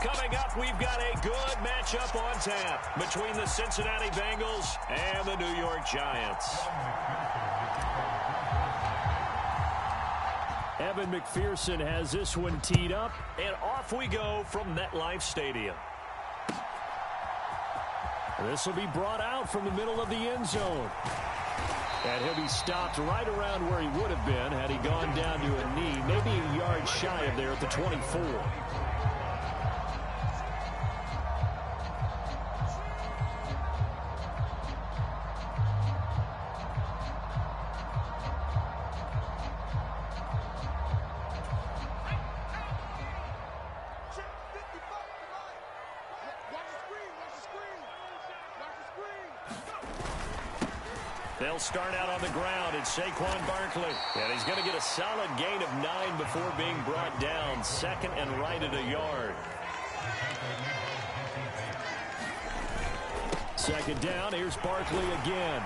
Coming up, we've got a good matchup on tap between the Cincinnati Bengals and the New York Giants. Evan McPherson has this one teed up, and off we go from MetLife Stadium. This will be brought out from the middle of the end zone. And he'll be stopped right around where he would have been had he gone down to a knee, maybe a yard shy of there at the 24. They'll start out on the ground. It's Saquon Barkley. And he's going to get a solid gain of 9 before being brought down. Second and right at a yard. Second down. Here's Barkley again.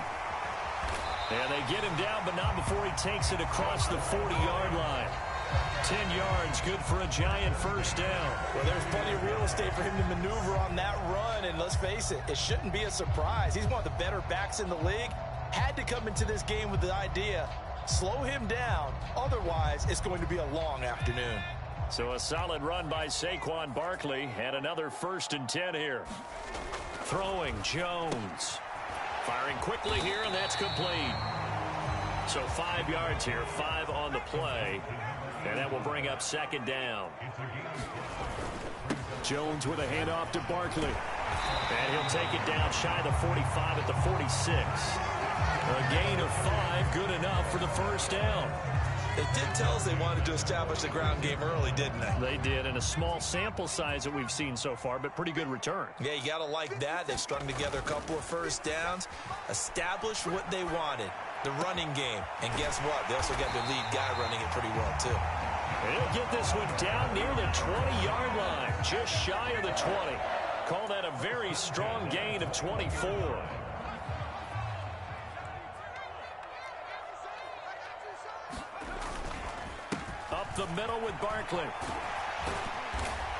And they get him down, but not before he takes it across the 40-yard line. 10 yards, good for a Giant first down. Well, there's plenty of real estate for him to maneuver on that run. And let's face it, it shouldn't be a surprise. He's one of the better backs in the league. Had to come into this game with the idea, slow him down. Otherwise, it's going to be a long afternoon. So a solid run by Saquon Barkley and another 1st and 10 here. Throwing Jones. Firing quickly here, and that's complete. So 5 yards here, 5 on the play. And that will bring up second down. Jones with a handoff to Barkley. And he'll take it down shy of the 45 at the 46. A gain of 5, good enough for the first down. They did tell us they wanted to establish the ground game early, didn't they? They did, and a small sample size that we've seen so far, but pretty good return. Yeah, you got to like that. They strung together a couple of first downs, established what they wanted, the running game. And guess what? They also got their lead guy running it pretty well, too. They'll get this one down near the 20-yard line, just shy of the 20. Call that a very strong gain of 24. Up the middle with Barkley.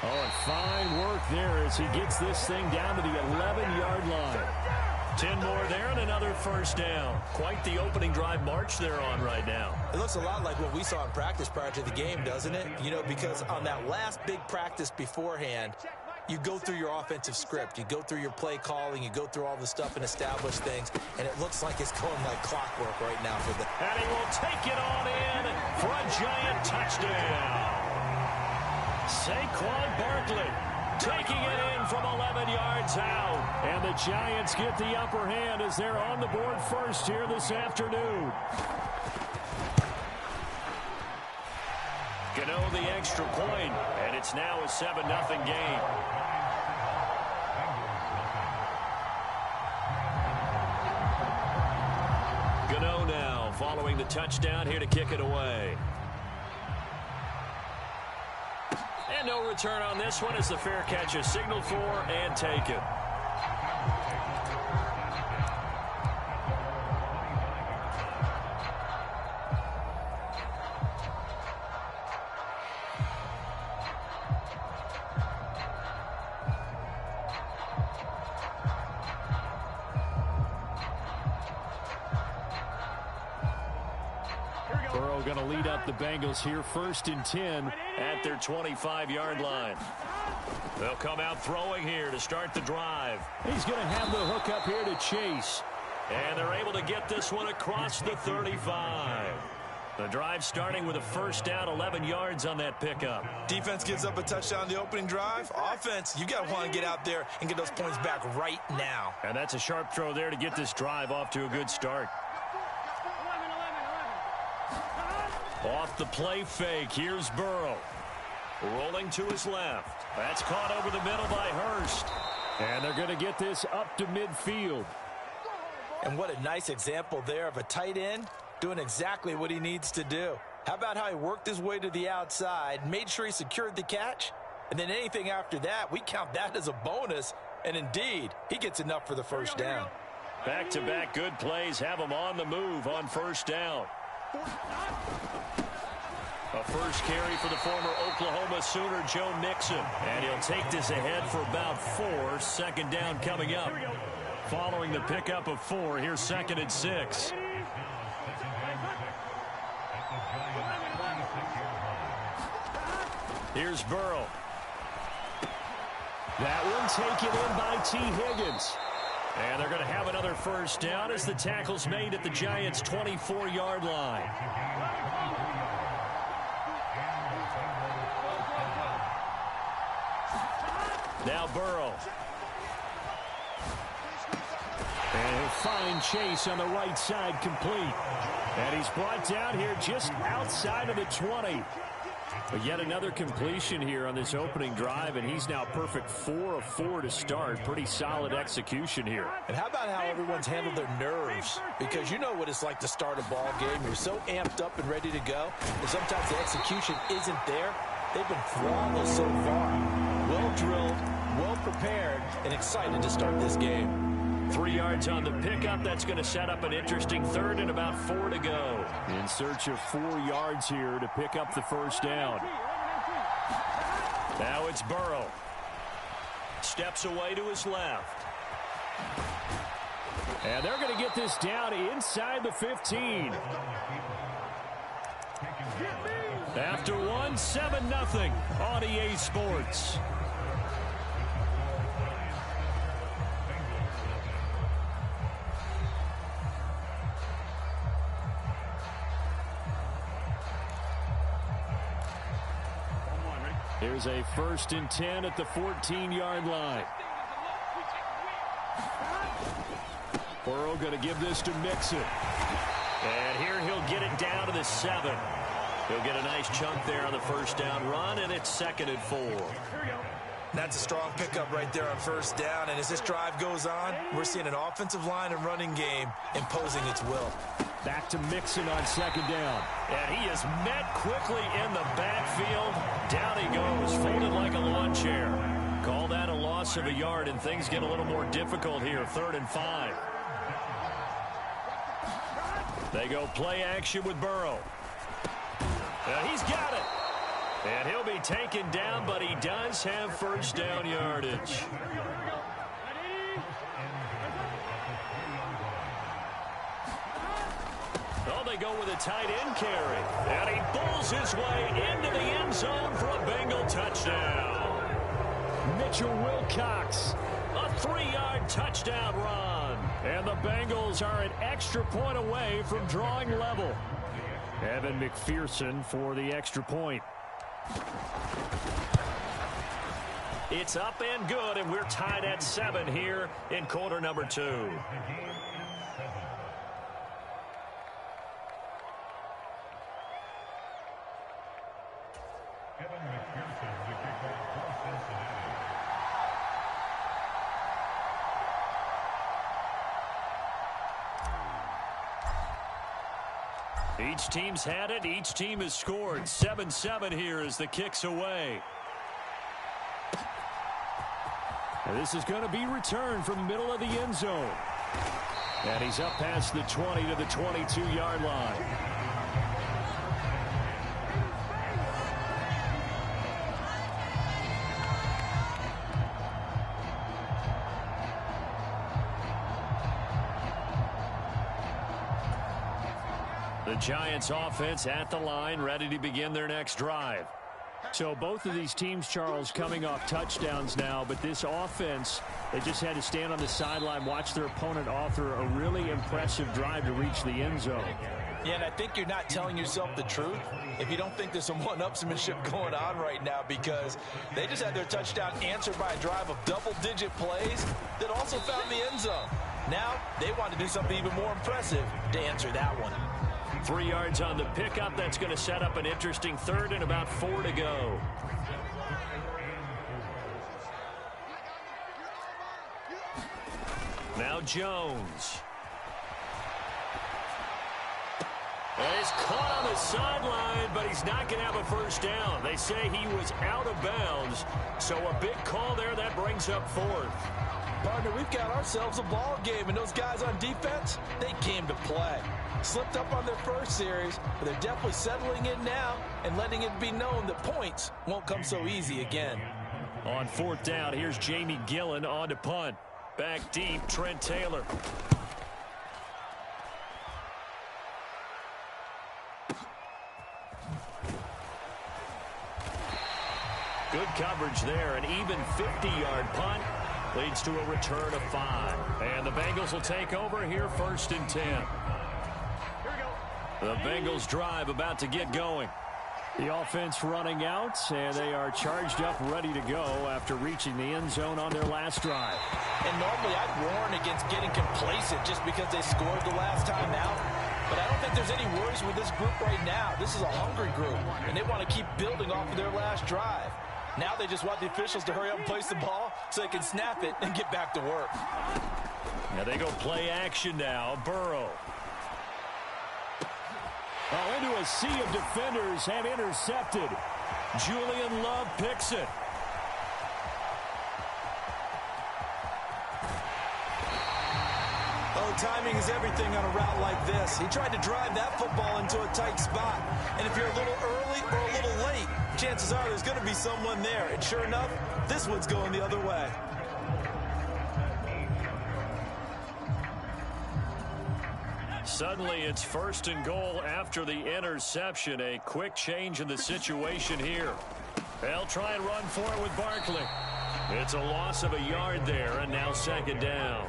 Oh, and fine work there as he gets this thing down to the 11-yard line. 10 more there and another first down. Quite the opening drive march they're on right now. It looks a lot like what we saw in practice prior to the game, doesn't it? You know, because on that last big practice beforehand, you go through your offensive script. You go through your play calling. You go through all the stuff and establish things. And it looks like it's going like clockwork right now for them. And he will take it on in for a Giant touchdown. Saquon Barkley taking it in from 11 yards out. And the Giants get the upper hand as they're on the board first here this afternoon. Gano the extra point, and it's now a 7-0 game. Gano now following the touchdown here to kick it away. And no return on this one as the fair catch is signaled for and taken. Burrow going to lead up the Bengals here 1st and 10 at their 25-yard line. They'll come out throwing here to start the drive. He's going to have the hook up here to Chase. And they're able to get this one across the 35. The drive starting with a first down, 11 yards on that pickup. Defense gives up a touchdown the opening drive. Offense, you got to want to get out there and get those points back right now. And that's a sharp throw there to get this drive off to a good start. Off the play fake, here's Burrow. Rolling to his left. That's caught over the middle by Hurst. And they're going to get this up to midfield. And what a nice example there of a tight end doing exactly what he needs to do. How about how he worked his way to the outside, made sure he secured the catch, and then anything after that, we count that as a bonus. And indeed, he gets enough for the first down. Back-to-back good plays have him on the move on first down. A first carry for the former Oklahoma Sooner, Joe Mixon. And he'll take this ahead for about 4. Second down coming up. Following the pickup of 4, here's 2nd and 6. Here's Burrow. That one taken in by T. Higgins. And they're going to have another first down as the tackle's made at the Giants' 24-yard line. Now Burrow. And he'll find Chase on the right side complete. And he's brought down here just outside of the 20. But yet another completion here on this opening drive, and he's now perfect 4 of 4 to start. Pretty solid execution here. And how about how everyone's handled their nerves? Because you know what it's like to start a ball game. You're so amped up and ready to go, and sometimes the execution isn't there. They've been flawless so far. Well drilled, well prepared, and excited to start this game. 3 yards on the pickup. That's going to set up an interesting 3rd and about 4 to go. In search of 4 yards here to pick up the first down. Now it's Burrow. Steps away to his left. And they're going to get this down inside the 15. After 1, 7-0 on EA Sports. Here's a 1st and 10 at the 14-yard line. Burrow going to give this to Mixon. And here he'll get it down to the 7. He'll get a nice chunk there on the first down run, and it's 2nd and 4. That's a strong pickup right there on first down. And as this drive goes on, we're seeing an offensive line and running game imposing its will. Back to Mixon on 2nd down. And he is met quickly in the backfield. Down he goes, folded like a lawn chair. Call that a loss of a yard, and things get a little more difficult here. 3rd and 5. They go play action with Burrow. He's got it. And he'll be taken down, but he does have first down yardage. Oh, they go with a tight end carry. And he pulls his way into the end zone for a Bengal touchdown. Mitchell Wilcox, a 3-yard touchdown run. And the Bengals are an extra point away from drawing level. Evan McPherson for the extra point. It's up and good, and we're tied at 7 here in quarter number 2. Each team's had it. Each team has scored. 7-7 here as the kick's away. And this is going to be returned from the middle of the end zone. And he's up past the 20 to the 22-yard line. The Giants offense at the line, ready to begin their next drive. So both of these teams, Charles, coming off touchdowns now, but this offense, they just had to stand on the sideline, watch their opponent author a really impressive drive to reach the end zone. Yeah, and I think you're not telling yourself the truth if you don't think there's some one-upsmanship going on right now, because they just had their touchdown answered by a drive of double-digit plays that also found the end zone. Now they want to do something even more impressive to answer that one. 3 yards on the pickup. That's going to set up an interesting 3rd and about 4 to go. Now Jones. And he's caught on the sideline, but he's not going to have a first down. They say he was out of bounds, so a big call there. That brings up 4th. Partner, we've got ourselves a ball game, and those guys on defense, they came to play. Slipped up on their first series, but they're definitely settling in now and letting it be known that points won't come so easy again. On fourth down, here's Jamie Gillen on to punt. Back deep, Trent Taylor. Good coverage there. An even 50-yard punt leads to a return of 5. And the Bengals will take over here, 1st and 10. The Bengals drive about to get going. The offense running out, and they are charged up, ready to go after reaching the end zone on their last drive. And normally I'd warn against getting complacent just because they scored the last time out. But I don't think there's any worries with this group right now. This is a hungry group, and they want to keep building off of their last drive. Now they just want the officials to hurry up and place the ball so they can snap it and get back to work. Now they go play action now. Burrow. Oh, into a sea of defenders and intercepted. Julian Love picks it. Oh, timing is everything on a route like this. He tried to drive that football into a tight spot. And if you're a little early or a little late, chances are there's going to be someone there. And sure enough, this one's going the other way. Suddenly, it's 1st and goal after the interception. A quick change in the situation here. They'll try and run for it with Barkley. It's a loss of a yard there, and now 2nd down.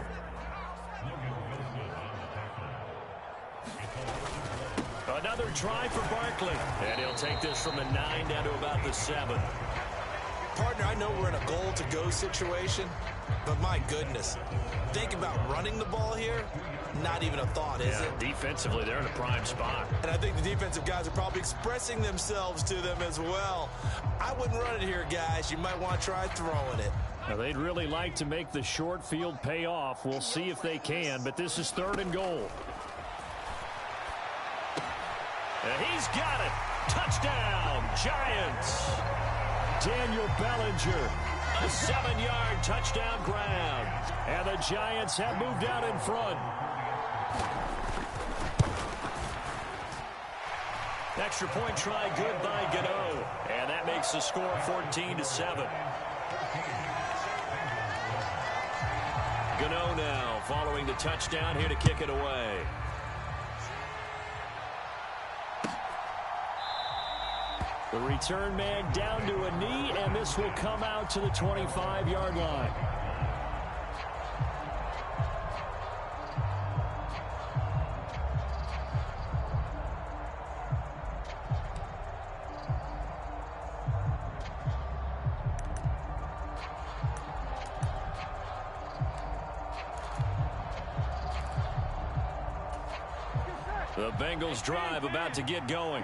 Another try for Barkley. And he'll take this from the 9 down to about the 7. Partner, I know we're in a goal-to-go situation, but my goodness. Think about running the ball here. Not even a thought, is it? Defensively, they're in a prime spot. And I think the defensive guys are probably expressing themselves to them as well. I wouldn't run it here, guys. You might want to try throwing it. Now, they'd really like to make the short field pay off. We'll see if they can, but this is 3rd and goal. And he's got it. Touchdown, Giants. Daniel Bellinger, a 7-yard touchdown grab. And the Giants have moved out in front. Extra point try good by Gano. And that makes the score 14-7. Gano now following the touchdown here to kick it away. The return man down to a knee, and this will come out to the 25-yard line. The Bengals drive about to get going.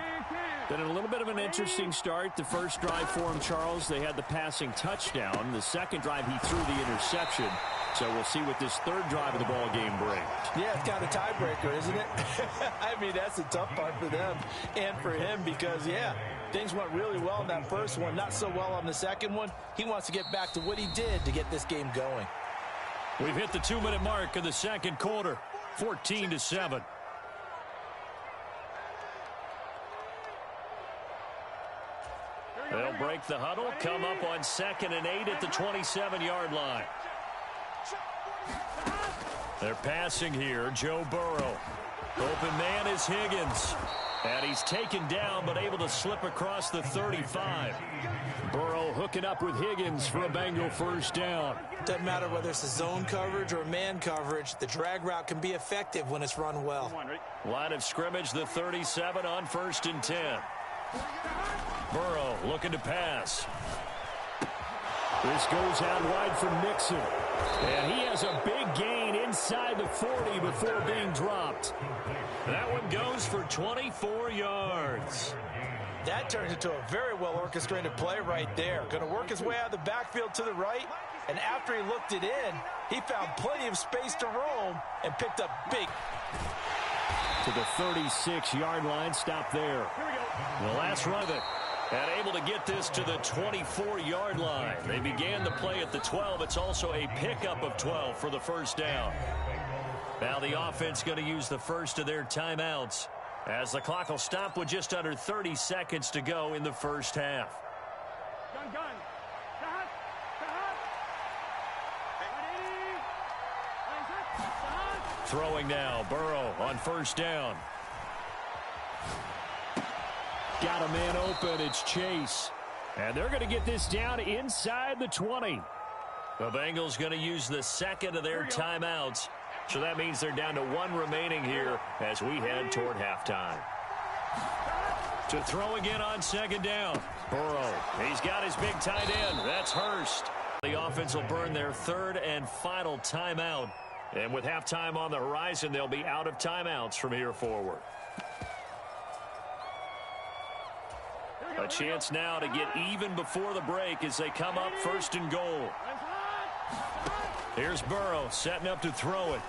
Been a little bit of an interesting start. The first drive for him, Charles, they had the passing touchdown. The second drive, he threw the interception. So we'll see what this third drive of the ball game brings. Yeah, it's kind of a tiebreaker, isn't it? I mean, that's the tough part for them and for him because, yeah, things went really well in that first one, not so well on the second one. He wants to get back to what he did to get this game going. We've hit the 2-minute mark of the second quarter, 14-7. They'll break the huddle, come up on 2nd and 8 at the 27-yard line. They're passing here, Joe Burrow. Open man is Higgins. And he's taken down but able to slip across the 35. Burrow hooking up with Higgins for a Bengal first down. Doesn't matter whether it's a zone coverage or man coverage. The drag route can be effective when it's run well. Line of scrimmage, the 37 on 1st and 10. Burrow looking to pass. This goes out wide for Mixon. And he has a big gain inside the 40 before being dropped. That one goes for 24 yards. That turns into a very well-orchestrated play right there. Going to work his way out of the backfield to the right. And after he looked it in, he found plenty of space to roam and picked up big. To the 36-yard line, stop there. The last run of it. And able to get this to the 24-yard line. They began the play at the 12. It's also a pickup of 12 for the first down. Now the offense going to use the first of their timeouts as the clock will stop with just under 30 seconds to go in the first half. Throwing now, Burrow on first down. Got a man open, it's Chase. And they're going to get this down inside the 20. The Bengals going to use the second of their timeouts. So that means they're down to one remaining here as we head toward halftime. To throw again on second down. Burrow, he's got his big tight end. That's Hurst. The offense will burn their third and final timeout. And with halftime on the horizon, they'll be out of timeouts from here forward. A chance now to get even before the break as they come up first and goal. Here's Burrow setting up to throw it.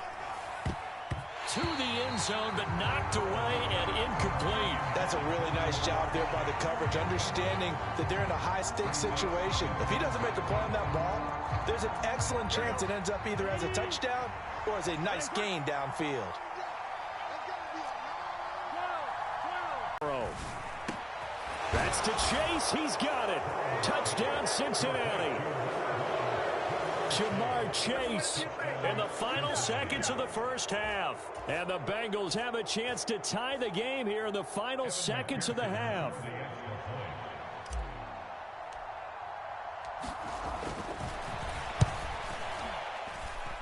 To the end zone, but knocked away and incomplete. That's a really nice job there by the coverage, understanding that they're in a high-stakes situation. If he doesn't make a play on that ball, there's an excellent chance it ends up either as a touchdown or as a nice gain downfield. That's to Chase. He's got it. Touchdown, Cincinnati. Ja'Marr Chase in the final seconds of the first half. And the Bengals have a chance to tie the game here in the final seconds of the half.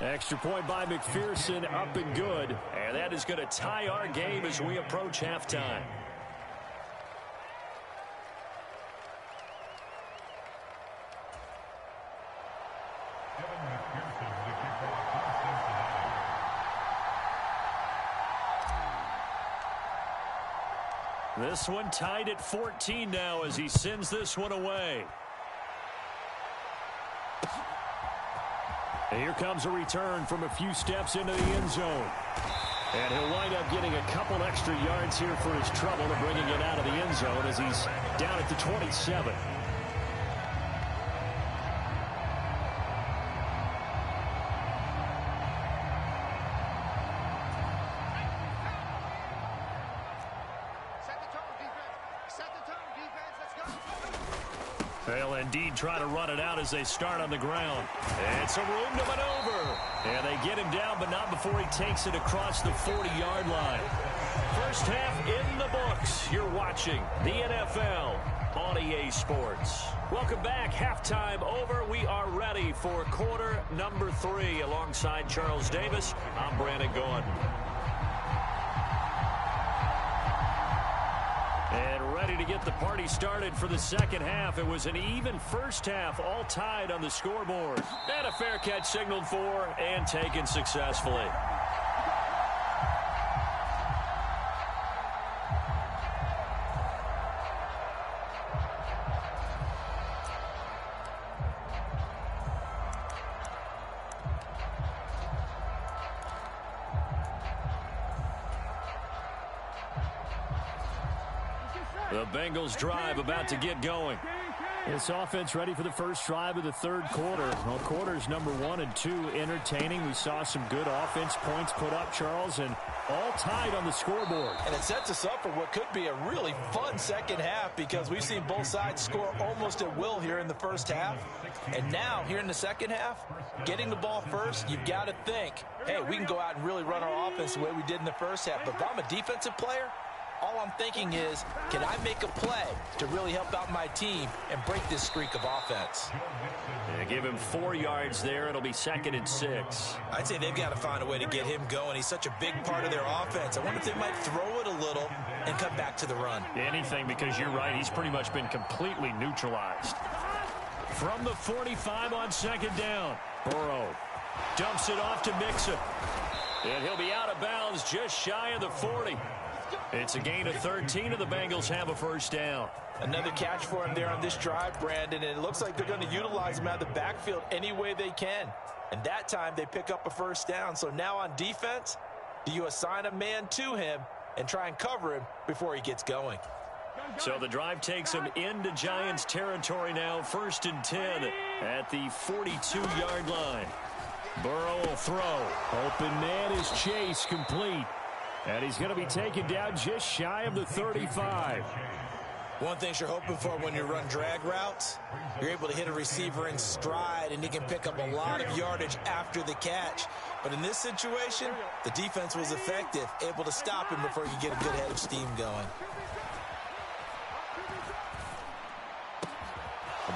Extra point by McPherson, up and good. And that is going to tie our game as we approach halftime. This one tied at 14 now as he sends this one away. And here comes a return from a few steps into the end zone. And he'll wind up getting a couple extra yards here for his trouble and bringing it out of the end zone as he's down at the 27. They'll indeed try to run it out as they start on the ground. And some room to maneuver. And they get him down, but not before he takes it across the 40-yard line. First half in the books. You're watching the NFL on EA Sports. Welcome back. Halftime over. We are ready for quarter number 3. Alongside Charles Davis, I'm Brandon Gaudin. And ready to get the party started for the second half. It was an even first half, all tied on the scoreboard. And a fair catch signaled for and taken successfully. The Bengals drive about to get going. This offense ready for the first drive of the third quarter. Well, quarters number 1 and 2 entertaining. We saw some good offense points put up, Charles, and all tied on the scoreboard. And it sets us up for what could be a really fun second half because we've seen both sides score almost at will here in the first half. And now, here in the second half, getting the ball first, you've got to think, hey, we can go out and really run our offense the way we did in the first half. But if I'm a defensive player, all I'm thinking is, can I make a play to really help out my team and break this streak of offense? Yeah, give him 4 yards there. It'll be 2nd and 6. I'd say they've got to find a way to get him going. He's such a big part of their offense. I wonder if they might throw it a little and come back to the run. Anything, because you're right. He's pretty much been completely neutralized. From the 45 on second down, Burrow dumps it off to Mixon. And he'll be out of bounds just shy of the 40. It's a gain of 13, and the Bengals have a first down. Another catch for him there on this drive, Brandon, and it looks like they're going to utilize him out of the backfield any way they can. And that time they pick up a first down. So now on defense, do you assign a man to him and try and cover him before he gets going? So the drive takes him into Giants territory now, 1st and 10 at the 42-yard line. Burrow will throw. Open man is Chase, complete. And he's going to be taken down just shy of the 35. One thing you're hoping for when you run drag routes, you're able to hit a receiver in stride, and he can pick up a lot of yardage after the catch. But in this situation, the defense was effective, able to stop him before he could get a good head of steam going.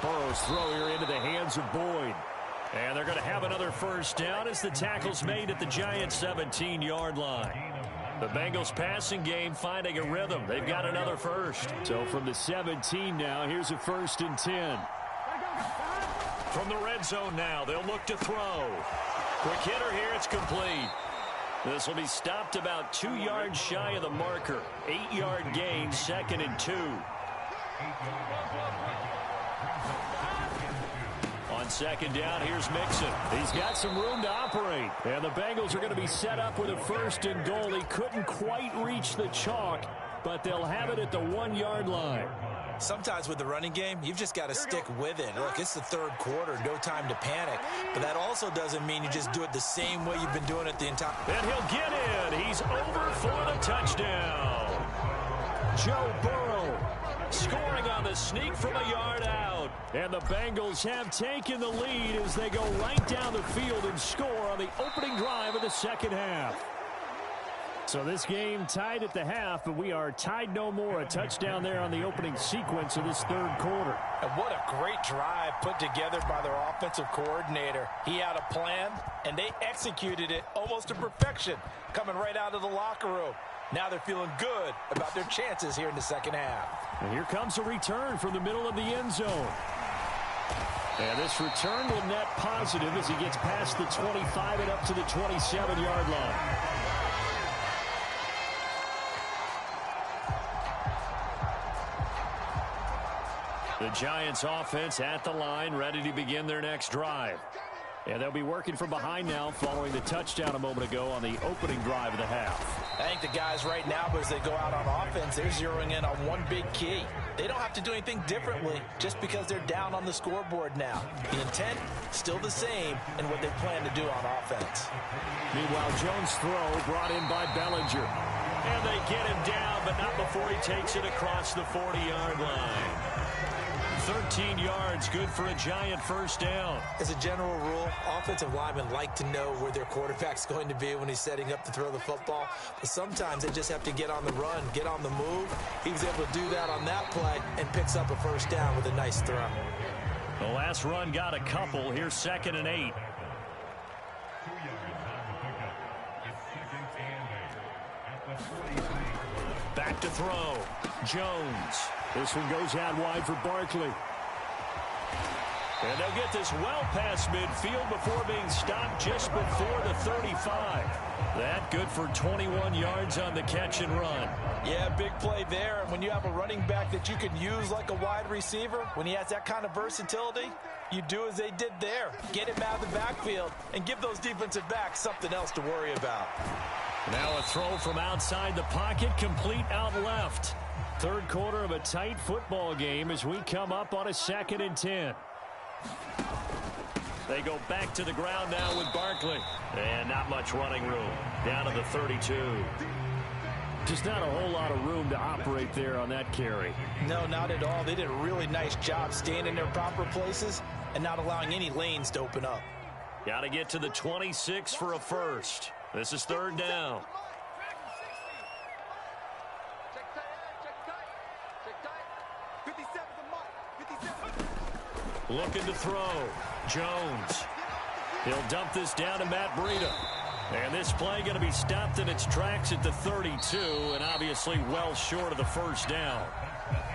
Burrow's throw here into the hands of Boyd. And they're going to have another first down as the tackle's made at the Giants' 17-yard line. The Bengals passing game finding a rhythm. They've got another first. So from the 17 now, here's a 1st and 10. From the red zone now, they'll look to throw. Quick hitter here, it's complete. This will be stopped about 2 yards shy of the marker. 8-yard gain, 2nd and 2. On 2nd down, here's Mixon. He's got some room to operate. And the Bengals are going to be set up with a 1st and goal. He couldn't quite reach the chalk, but they'll have it at the 1-yard line. Sometimes with the running game, you've just got to stick with it. Look, it's the 3rd quarter, no time to panic. But that also doesn't mean you just do it the same way you've been doing it the entire... And he'll get in. He's over for the touchdown. Joe Burrow scoring on the sneak from a yard out. And the Bengals have taken the lead as they go right down the field and score on the opening drive of the 2nd half. So this game tied at the half, but we are tied no more. A touchdown there on the opening sequence of this 3rd quarter. And what a great drive put together by their offensive coordinator. He had a plan, and they executed it almost to perfection, coming right out of the locker room. Now they're feeling good about their chances here in the 2nd half. And here comes a return from the middle of the end zone. And this return will net positive as he gets past the 25 and up to the 27-yard line. The Giants offense at the line, ready to begin their next drive. And they'll be working from behind now following the touchdown a moment ago on the opening drive of the half. I think the guys right now, as they go out on offense, they're zeroing in on one big key. They don't have to do anything differently just because they're down on the scoreboard now. The intent, still the same in what they plan to do on offense. Meanwhile, Jones' throw brought in by Bellinger. And they get him down, but not before he takes it across the 40-yard line. 13 yards, good for a Giant first down. As a general rule, offensive linemen like to know where their quarterback's going to be when he's setting up to throw the football. But sometimes they just have to get on the run, get on the move. He was able to do that on that play and picks up a first down with a nice throw. The last run got a couple. Here's 2nd and 8. Back to throw. Jones. This one goes out wide for Barkley. And they'll get this well past midfield before being stopped just before the 35. That good for 21 yards on the catch and run. Yeah, big play there. And when you have a running back that you can use like a wide receiver, when he has that kind of versatility, you do as they did there. Get him out of the backfield and give those defensive backs something else to worry about. Now a throw from outside the pocket, complete out left. 3rd quarter of a tight football game as we come up on a 2nd and 10. They go back to the ground now with Barkley. And not much running room. Down to the 32. Just not a whole lot of room to operate there on that carry. No, not at all. They did a really nice job staying in their proper places and not allowing any lanes to open up. Got to get to the 26 for a first. This is 3rd down. Looking to throw. Jones. He'll dump this down to Matt Breida. And this play going to be stopped in its tracks at the 32, and obviously well short of the first down.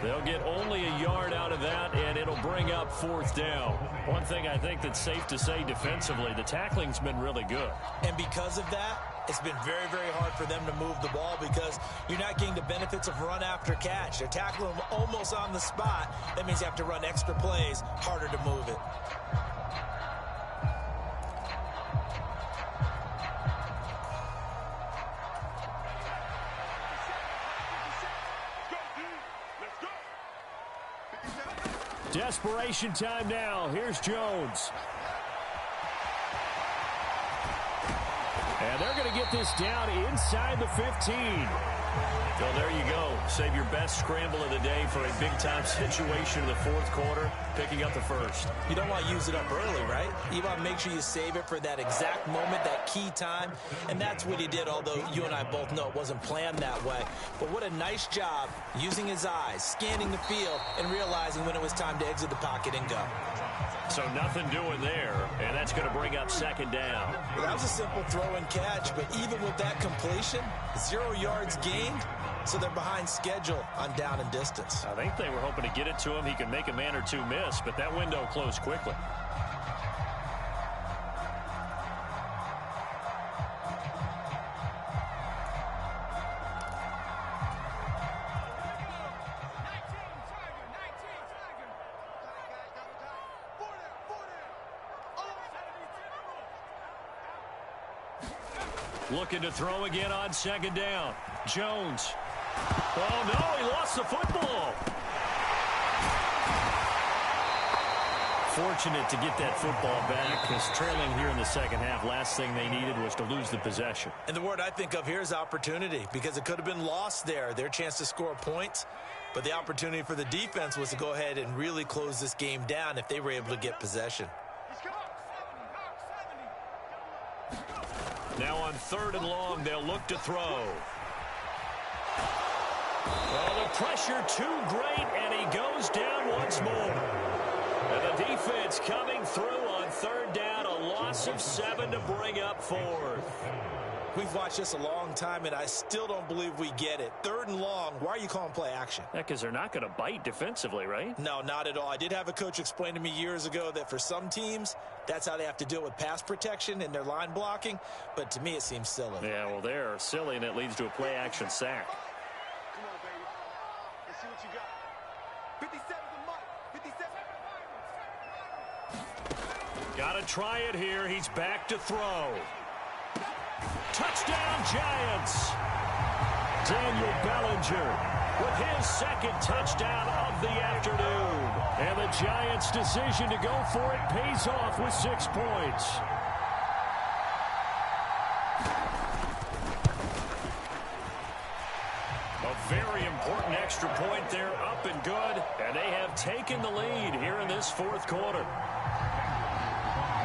They'll get only a yard out of that, and it'll bring up 4th down. One thing I think that's safe to say defensively, the tackling's been really good. And because of that, it's been very, very hard for them to move the ball because you're not getting the benefits of run after catch. They're tackling them almost on the spot. That means you have to run extra plays, harder to move it. Desperation time now. Here's Jones. And they're going to get this down inside the 15. Well, there you go. Save your best scramble of the day for a big-time situation in the fourth quarter, picking up the first. You don't want to use it up early, right? You want to make sure you save it for that exact moment, that key time, and that's what he did, although you and I both know it wasn't planned that way. But what a nice job using his eyes, scanning the field, and realizing when it was time to exit the pocket and go. So nothing doing there, and that's going to bring up second down. Well, that was a simple throw and catch, but even with that completion, 0 yards gained, so they're behind schedule on down and distance. I think they were hoping to get it to him. He could make a man or two miss, but that window closed quickly. Looking to throw again on second down. Jones. Oh, no, he lost the football. Fortunate to get that football back, because trailing here in the second half, last thing they needed was to lose the possession. And the word I think of here is opportunity, because it could have been lost there, their chance to score points. But the opportunity for the defense was to go ahead and really close this game down if they were able to get possession. Now on 3rd and long, they'll look to throw. Oh, the pressure too great, and he goes down once more. And the defense coming through on 3rd down, a loss of 7 to bring up 4th. We've watched this a long time, and I still don't believe we get it. 3rd and long, why are you calling play action? Yeah, because they're not going to bite defensively, right? No, not at all. I did have a coach explain to me years ago that for some teams, that's how they have to deal with pass protection and their line blocking. But to me, it seems silly. Yeah, well, they're silly, and it leads to a play action sack. Come on, baby. Let's see what you got. 57's a mark. 57. Got to try it here. He's back to throw. Touchdown, Giants. Daniel Bellinger with his second touchdown of the afternoon. And the Giants' decision to go for it pays off with 6 points. A very important extra point there, up and good. And they have taken the lead here in this fourth quarter.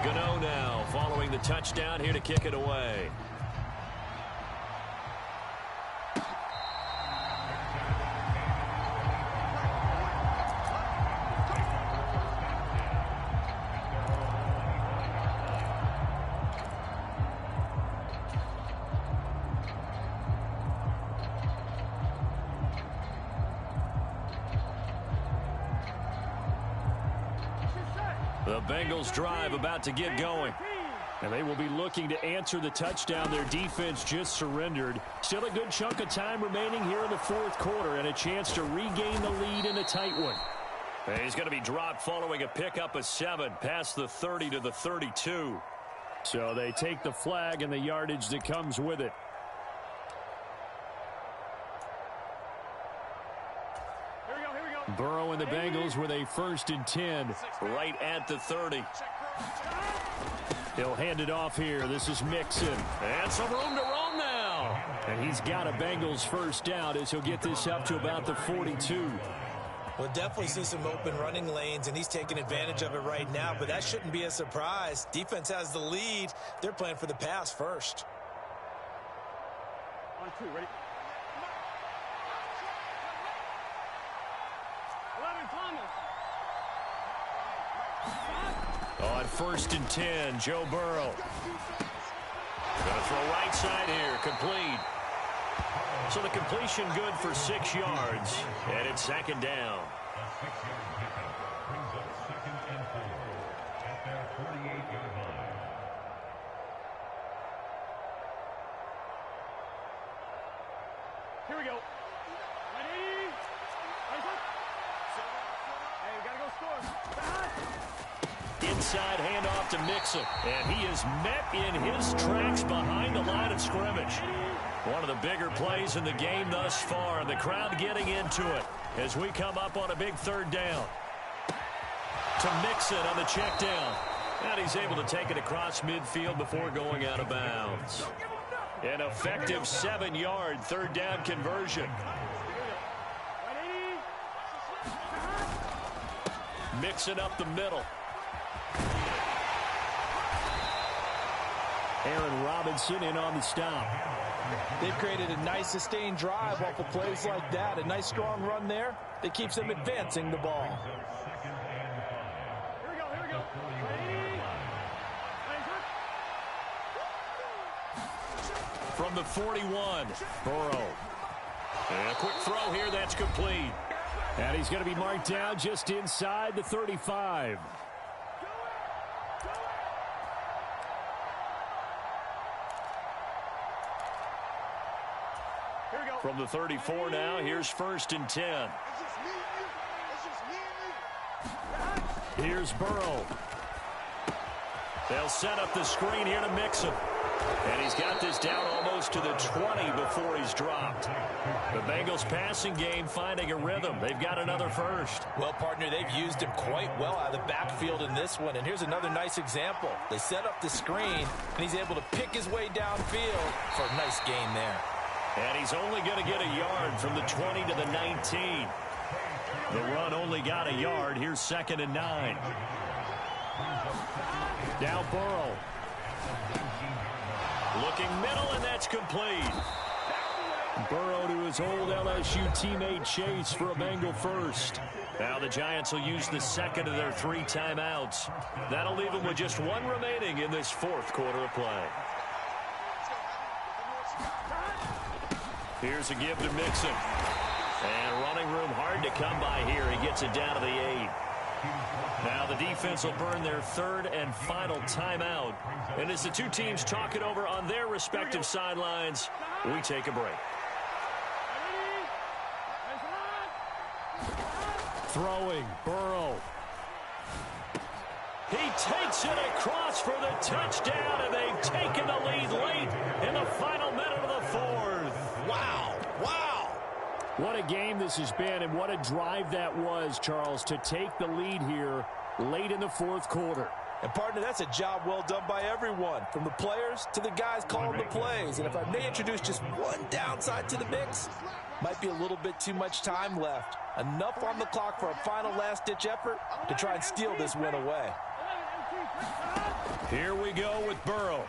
Gano now following the touchdown here to kick it away. The Bengals drive about to get going. And they will be looking to answer the touchdown their defense just surrendered. Still a good chunk of time remaining here in the fourth quarter and a chance to regain the lead in a tight one. And he's going to be dropped following a pickup of 7 past the 30 to the 32. So they take the flag and the yardage that comes with it. Burrow and the Bengals with a 1st and 10 right at the 30. He'll hand it off here. This is Mixon. And some room to roam now. And he's got a Bengals first down as he'll get this up to about the 42. We'll definitely see some open running lanes, and he's taking advantage of it right now, but that shouldn't be a surprise. Defense has the lead. They're playing for the pass first. 1-2, ready? On 1st and 10, Joe Burrow. Going to throw right side here, complete. So the completion good for 6 yards, and it's 2nd down. Here we go. Ready? Hey, we got to go score. Inside handoff to Mixon, and he is met in his tracks behind the line of scrimmage. One of the bigger plays in the game thus far, and the crowd getting into it as we come up on a big 3rd down. To Mixon on the check down. And he's able to take it across midfield before going out of bounds. An effective 7-yard third down conversion. Mixing up the middle. Aaron Robinson in on the stop. They've created a nice sustained drive off of plays like that. A nice strong run there that keeps them advancing the ball. Here we go. From the 41, Burrow. And a quick throw here, that's complete. And he's going to be marked down just inside the 35. From the 34 now, here's 1st and 10. Here's Burrow. They'll set up the screen here to mix him. And he's got this down almost to the 20 before he's dropped. The Bengals passing game finding a rhythm. They've got another first. Well, partner, they've used him quite well out of the backfield in this one. And here's another nice example. They set up the screen, and he's able to pick his way downfield for a nice gain there. And he's only going to get a yard from the 20 to the 19. The run only got a yard. Here's 2nd and 9. Now Burrow. Looking middle, and that's complete. Burrow to his old LSU teammate Chase for a Bengal first. Now the Giants will use the second of their 3 timeouts. That'll leave them with just 1 remaining in this 4th quarter of play. Here's a give to Mixon. And running room hard to come by here. He gets it down to the 8. Now the defense will burn their 3rd and final timeout. And as the two teams talk it over on their respective sidelines, we take a break. Throwing, Burrow. He takes it across for the touchdown, and they've taken the lead late in the final minute of the 4th. Wow. What a game this has been, and what a drive that was, Charles, to take the lead here late in the 4th quarter. And, partner, that's a job well done by everyone, from the players to the guys calling the plays. And if I may introduce just one downside to the mix, might be a little bit too much time left. Enough on the clock for a final last-ditch effort to try and steal this win away. Here we go with Burrow.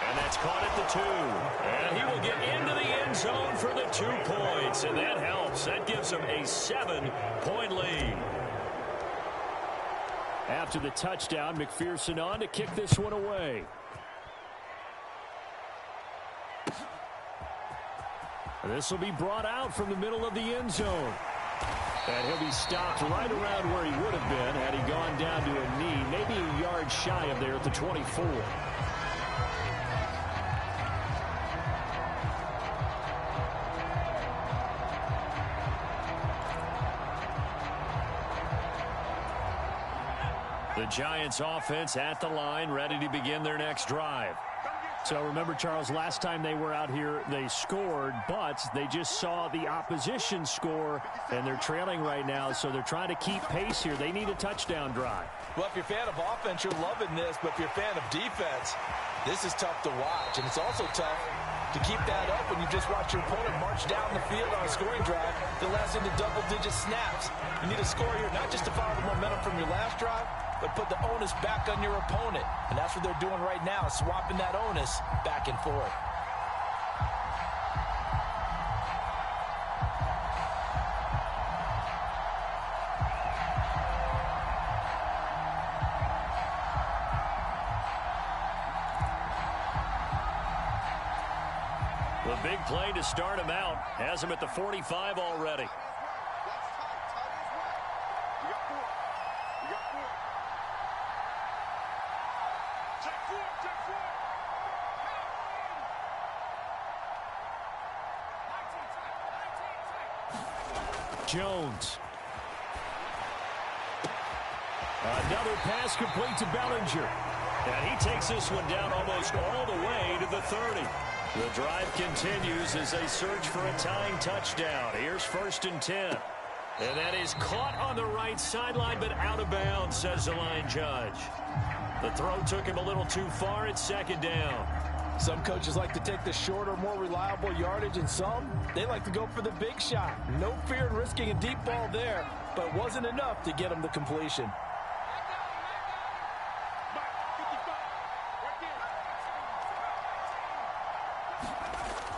And that's caught at the 2. And he will get into the end zone for the 2 points. And that helps. That gives him a 7-point lead. After the touchdown, McPherson on to kick this one away. This will be brought out from the middle of the end zone. And he'll be stopped right around where he would have been had he gone down to a knee, maybe a yard shy of there at the 24. The Giants offense at the line, ready to begin their next drive. So remember, Charles, last time they were out here, they scored, but they just saw the opposition score, and they're trailing right now, so they're trying to keep pace here. They need a touchdown drive. Well, if you're a fan of offense, you're loving this, but if you're a fan of defense, this is tough to watch, and it's also tough to keep that up when you just watch your opponent march down the field on a scoring drive that lasts into double-digit snaps. You need a score here, not just to follow the momentum from your last drive, but put the onus back on your opponent. And that's what they're doing right now, swapping that onus back and forth. The big play to start him out has him at the 45 already. Jones. Another pass complete to Bellinger. And he takes this one down almost all the way to the 30. The drive continues as they search for a tying touchdown. Here's 1st and 10. And that is caught on the right sideline, but out of bounds, says the line judge. The throw took him a little too far. It's 2nd down. Some coaches like to take the shorter, more reliable yardage, and some, they like to go for the big shot. No fear in risking a deep ball there, but it wasn't enough to get him the completion.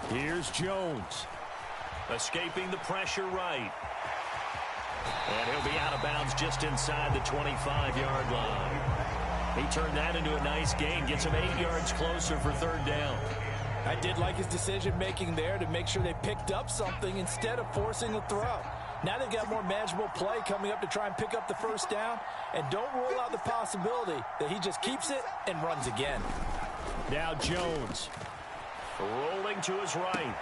Here's Jones. Escaping the pressure right. And he'll be out of bounds just inside the 25-yard line. He turned that into a nice gain, gets him 8 yards closer for third down. I did like his decision-making there to make sure they picked up something instead of forcing a throw. Now they've got more manageable play coming up to try and pick up the first down, and don't rule out the possibility that he just keeps it and runs again. Now Jones. Rolling to his right.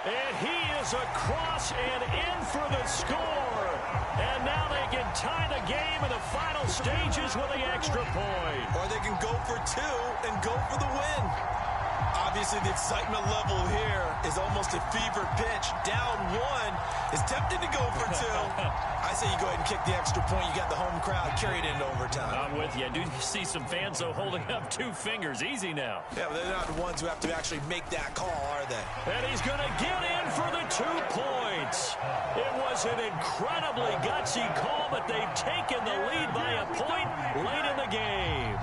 And he is across and in for the score. And now they can tie the game in the final stages with the extra point. Or they can go for 2 and go for the win. Obviously, the excitement level here is almost a fever pitch. Down 1 is tempted to go for 2. I say you go ahead and kick the extra point. You got the home crowd carried into overtime. I'm with you. I do see some fans, though, holding up 2 fingers. Easy now. Yeah, but they're not the ones who have to actually make that call, are they? And he's going to get in for the 2 points. It was an incredibly gutsy call, but they've taken the lead by a point late in the game.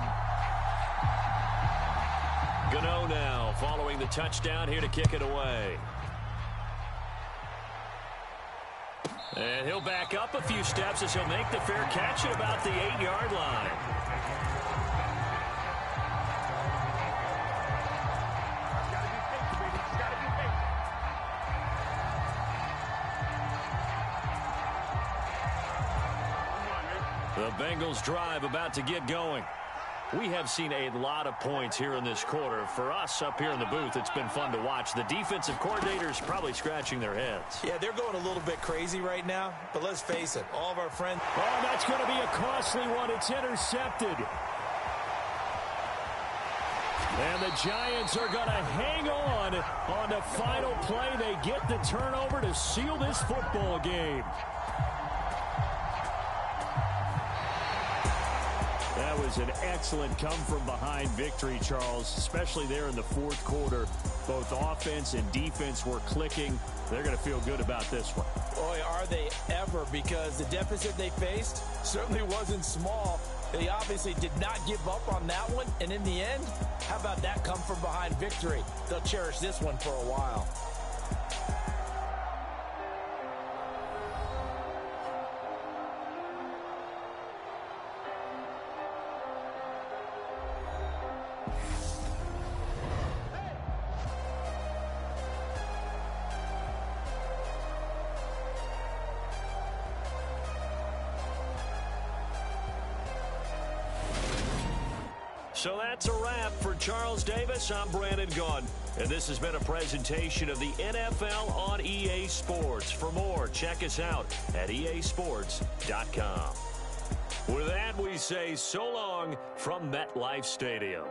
Gano now following the touchdown here to kick it away. And he'll back up a few steps as he'll make the fair catch at about the 8-yard line. The Bengals drive about to get going. We have seen a lot of points here in this quarter. For us up here in the booth, it's been fun to watch. The defensive coordinators probably scratching their heads. Yeah, they're going a little bit crazy right now, but let's face it, all of our friends... Oh, that's going to be a costly one. It's intercepted. And the Giants are going to hang on the final play. They get the turnover to seal this football game. That was an excellent come-from-behind victory, Charles, especially there in the fourth quarter. Both offense and defense were clicking. They're going to feel good about this one. Boy, are they ever, because the deficit they faced certainly wasn't small. They obviously did not give up on that one, and in the end, how about that come-from-behind victory? They'll cherish this one for a while. So that's a wrap for Charles Davis. I'm Brandon Gaudin, and this has been a presentation of the NFL on EA Sports. For more, check us out at easports.com. With that, we say so long from MetLife Stadium.